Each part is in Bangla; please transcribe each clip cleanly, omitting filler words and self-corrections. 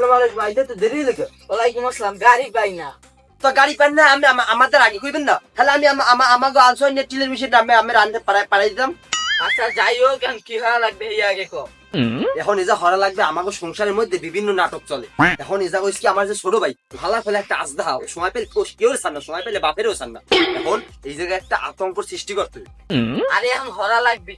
আসসালামু আলাইকুম আইতে তো দেরি লাগে। ওয়ালাইকুম আসসালাম। গাড়ি পাই না। তো গাড়ি পান না আমি আমাদের আগে কইবেন না, তাহলে আমি আমাকে আলসো নেটিলের বিষয়টা আমি রান্ধে পাড়াই দিতাম। আচ্ছা যাই হোক, এখন কি হওয়া লাগবে এই আগে কো। এখন এজা হরা লাগবে, আমাকে সংসারের মধ্যে বিভিন্ন নাটক চলে। এখন এজা কইস কি আমার যে ছোট ভাই ভালা ফেলে একটা আজদা সময় পেলে কেউ চান না, সময় পেলে বাপেরও চান না। এখন এই জায়গায় একটা আতঙ্ক সৃষ্টি করতে হবে। আরে এখন হরা লাগবে।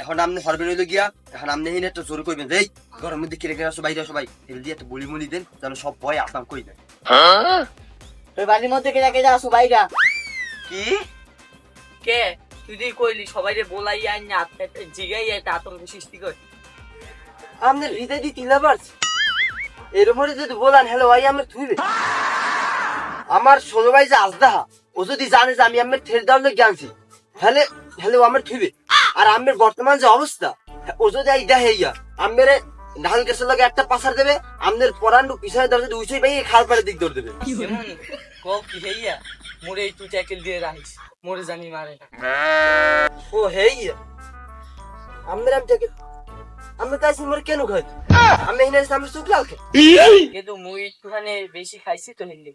এখন আপনি হরবেন হইলো গিয়া, এখন আপনি এই একটা জোর করবেন এই ঘরের মধ্যে কেড়ে কেড়ে আসো বাইরে আসো ভাই, এগুলো দিয়ে একটা বলি মলি দেন যেন সব ভয় আতঙ্ক হয়ে যায়। ওই বাড়ির মধ্যে কে যা আসো বাইরা। কি কে তুই যে কইলি সবাইরে বলাই আই না, জিগাই একটা আতঙ্ক সৃষ্টি কর। আপনার হৃদয় দি তিলা পারছে এর উপরে যদি বলান হ্যালো ভাই আমার থুইবে, আমার ছোট ভাই যে আজদাহা ও যদি জানে যে আমি আমার ঠের দাম জ্ঞানছি হ্যালে হ্যালো আমার থুইবে। আর আমার বর্তমান যে অবস্থা ও যদি এই দেখে ইয়া আমার ধান গাছের লগে একটা পাসার দেবে, আমাদের পরান্ডু পিছনে দরজা উঁচুই পাই খাল পাড়ের দিক দৌড় দেবে। কো কি হেইয়া মোরে তুই ট্যাকেল দিয়ে রাখিস, মোরে জানি মারে না। ও হেইয়া আমাদের আমি ট্যাকেল আমি কাছে মোর কেন খাই আমি এনে আমি চুপ লাল খাই কিন্তু মুই একটুখানি বেশি খাইছি তো হিন্দি।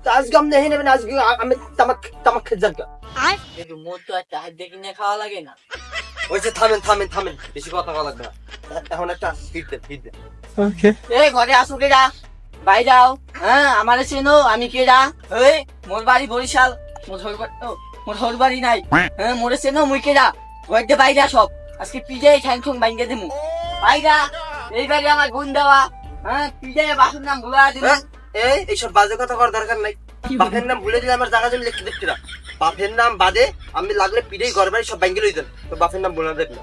তো আজকে আমি নেই নেবেন, আজকে আমি তামাক তামাক খেয়ে যান। কিন্তু মোর তো একটা হাত দেখি না খাওয়া লাগে না। ওই যে থামেন থামেন থামেন, বেশি কথা বলা লাগবে না। এখন একটা ফিট দেন ফিট দেন। এই ঘরে আসো কেডা, বাইরাও। হ্যাঁ আমারে চেনো, আমি কেডা। এই মোর বাড়ি বরিশাল, মোর হর বাড়ি নাই। হ্যাঁ মোরে চেনো, মুই কেডা। ঘরতে বাইরা সব আজকে পিজে ঠ্যাং ঠুং ভাঙ্গে দেমু। বাইরা এই বাড়ি আমার গুণ দেওয়া। হ্যাঁ পিজে বাসুর নাম ভুলা দিল। এইসব বাজে কথা করার দরকার নাই। বাপের নাম ভুলে দিলে আমার জায়গা জমি লিখতে দেখতে না। বাপের নাম বাদে আমি লাগলে পিড়েই ঘর বাড়ি সব ব্যাঙ্গে লই দেন, তো বাপের নাম বলে দেব না।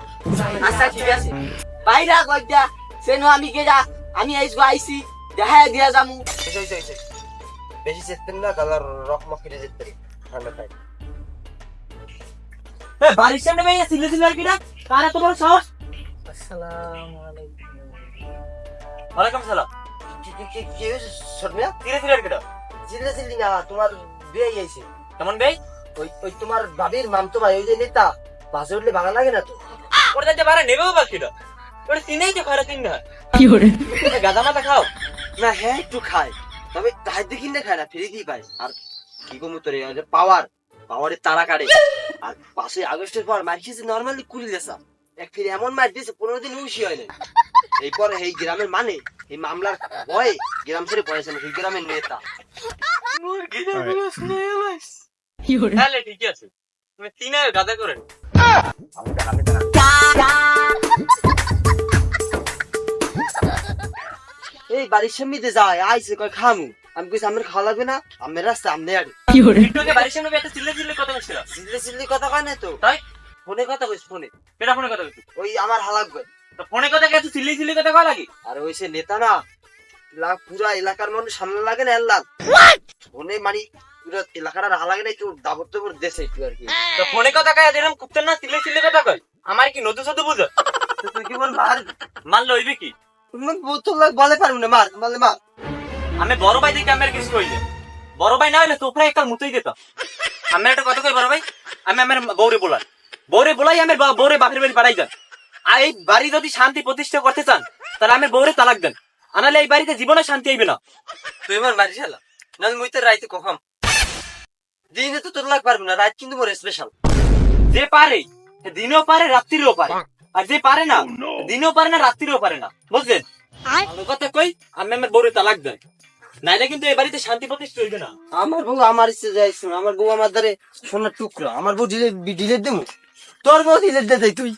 আচ্ছা ঠিক আছে, বাইরা ঘরটা চেনো, আমি কেডা। আমি আইসি দেখা দিয়া যামু। বেশি চেতেন না, তাহলে রকমক ফিরে যেতে পারি ঠান্ডা তাই। বাড়ির সামনে ভাইয়া সিলে সিলে আর কিনা কার এত বড় সাহস। আসসালামু আলাইকুম। ওয়ালাইকুম সালাম। কি হয়েছে শর্মিয়া? সিলে সিলে আর কিনা চিল্লা চিল্লি না, তোমার বিয়ে আইছে। কেমন ভাই? ওই তোমার বাবির মামতো ভাই ওই যে নেতা বাসে উঠলে ভাঙা লাগে না তো? ওটা যাতে বাড়া নেবেও বাকিটা ওটা তিনেই তো খারাপ তিন না কি করে গাদা মাথা খাও না। হ্যাঁ একটু খায়, তবে তাই দেখি না খায় না, ফিরে দিয়ে পায়। আর কি কমু তোর পাওয়ারের তারা কাটে। আর 5ই আগস্টের পর মার খেয়েছে নর্মালি কুড়ি দেশা এক ফিরে এমন মার দিয়েছে 15 দিন হুঁশি হয় না। এই পরে এই গ্রামের মানে এই মামলার ভয়ে গ্রাম ছেড়ে পড়েছে না, সেই গ্রামের নেতা। তাহলে ঠিক আছে, তুমি তিনের গাদা করেন। এই বাড়ির সামনে দিয়ে যায় আইসে কয় খামু, আমি কইছি আমার খাওয়া লাগবে না, আমার রাস্তা আমনে আড়ে। একটু বাড়ির সামনে একটা চিল্লে চিল্লে কথা বলছিল। চিল্লি চিল্লি কথা কয় না তো, তাই ফোনে কথা কইস ফোনে। কেটা ফোনে কথা বলছি? ওই আমার হালাক গয় তো ফোনে কথা কে চিল্লি চিল্লি কথা কয় লাগে? আর ওই সে নেতা না পুরা এলাকার মানুষ সামনে লাগে না এল্লাল ফোনে মানে পুরো এলাকার হালাগে না, একটু দাবর দাবর দেশে একটু আর কি। তো ফোনে কথা কয় দিলাম কুত্তের না চিল্লে চিল্লে কথা কয়, আমার কি নতুন শুধু বুঝো? তুই কি বল মার মারলে হইবে কি? তুমি বোতল বলে পারবো না, মার মারলে মার। আমি বড় ভাই দেখে আমার কিছু কইলে, বড় ভাই না হইলে তোফরা একটা মুতই দিত। আমি একটা কথা কই বড় ভাই, আমি আমার বউরে বলাই আমার বউরে বাপের বাড়ি পাঠাই দেন। আর এই বাড়ি যদি শান্তি প্রতিষ্ঠা করতে চান তাহলে আমার বউরে তালাক দেন, আনালে এই বাড়িতে জীবনে শান্তি হইবে না। তুই আমার মারি শালা, নাহলে মুই তোর রাইতে কখন দিনে তো তোর লাগ পারবো না, রাত কিন্তু মোর স্পেশাল। যে পারে দিনেও পারে রাত্রিরেও পারে, আর যে পারে না দিনেও পারে না রাত্রিরেও পারে না, বুঝলেন? ভালো কথা কই, আমি আমার বউরে তালাক দেন, নাইলে কিন্তু এই বাড়িতে শান্তি প্রতিষ্ঠা হইবে না। আমার বউ আমার ইচ্ছে যাইছে, আমার বউ আমার দ্বারে সোনার টুকরা, আমার বউ ডিলেট দেবো, তোর বউ ডিলেট দে তুই।